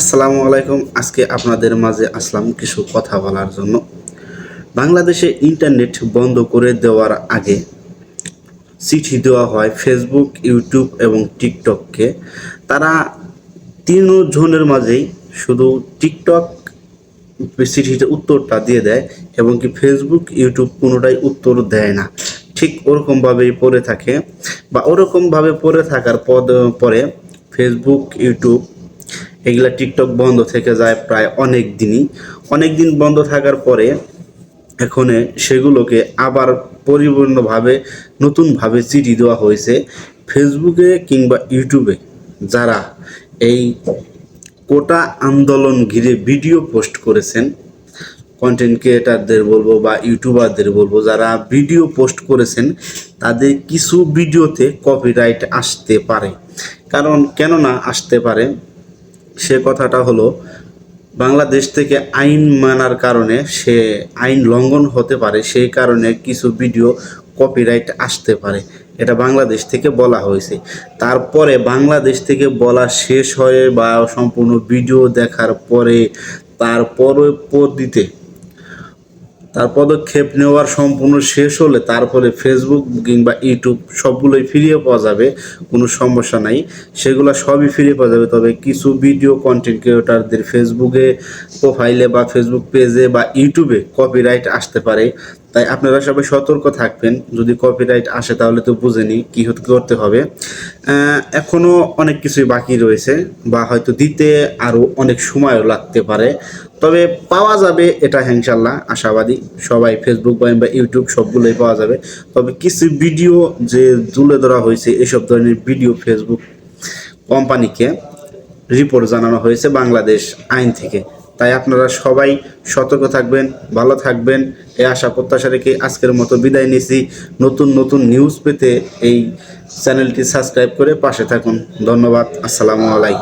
আসসালামু আলাইকুম। আজকে আপনাদের মাঝে আসলাম কিছু কথা বলার জন্য। বাংলাদেশে ইন্টারনেট বন্ধ করে দেওয়ার আগে চিঠি দেওয়া হয় ফেসবুক, ইউটিউব এবং টিকটককে। তারা তিনজনের মাঝেই শুধু টিকটক চিঠিতে উত্তরটা দিয়ে দেয় এবং কি ফেসবুক, ইউটিউব কোনোটাই উত্তর দেয় না। ঠিক ওরকমভাবেই পড়ে থাকে বা ওরকমভাবে পড়ে থাকার পরে ফেসবুক, ইউটিউব এগুলা, টিকটক বন্ধ থেকে যায় প্রায় অনেক দিন বন্ধ থাকার পরে এখন সেগুলোকে আবার পরিপূর্ণভাবে নতুনভাবে চিঠি দেওয়া হয়েছে। ফেসবুকে কিংবা ইউটিউবে যারা এই কোটা আন্দোলন ঘিরে ভিডিও পোস্ট করেছেন, কন্টেন্ট ক্রিয়েটারদের বলবো বা ইউটিউবারদের বলবো, যারা ভিডিও পোস্ট করেছেন তাদের কিছু ভিডিওতে কপিরাইট আসতে পারে। কারণ কেননা আসতে পারে, সে কথাটা হলো বাংলাদেশ থেকে আইন মানার কারণে সে আইন লঙ্ঘন হতে পারে, সেই কারণে কিছু ভিডিও কপিরাইট আসতে পারে। এটা বাংলাদেশ থেকে বলা হয়েছে। তারপরে বাংলাদেশ থেকে বলা শেষ হয়ে বা সম্পূর্ণ ভিডিও দেখার পরে তার পদক্ষেপ নেওয়ার সম্পূর্ণ শেষ হলে তারপরে ফেসবুক কিংবা ইউটিউব সবগুলোই ফিরিয়ে পাওয়া যাবে, কোনো সমস্যা নাই, সেগুলো সবই ফিরিয়ে পাওয়া যাবে। তবে কিছু ভিডিও কন্টেন্ট ক্রিয়েটারদের ফেসবুকে প্রোফাইলে বা ফেসবুক পেজে বা ইউটিউবে কপিরাইট আসতে পারে। তাই আপনারা সবাই সতর্ক থাকবেন। যদি কপিরাইট আসে তাহলে তো বুঝেনি কী করতে হবে। এখনও অনেক কিছুই বাকি রয়েছে বা হয়তো দিতে আরও অনেক সময়ও লাগতে পারে, তবে পাওয়া যাবে এটা ইনশাল্লাহ আশাবাদী। সবাই ফেসবুক বা ইউটিউব সবগুলোই পাওয়া যাবে। তবে কিছু ভিডিও যে তুলে ধরা হয়েছে, এসব ধরনের ভিডিও ফেসবুক কোম্পানিকে রিপোর্ট জানানো হয়েছে বাংলাদেশ আইন থেকে। তাই আপনারা সবাই সতর্ক থাকবেন, ভালো থাকবেন, এই আশা প্রত্যাশা রেখে আজকের মতো বিদায় নিচ্ছি। নতুন নিউজ পেতে এই চ্যানেলটি সাবস্ক্রাইব করে পাশে থাকুন। ধন্যবাদ। আসসালামু আলাইকুম।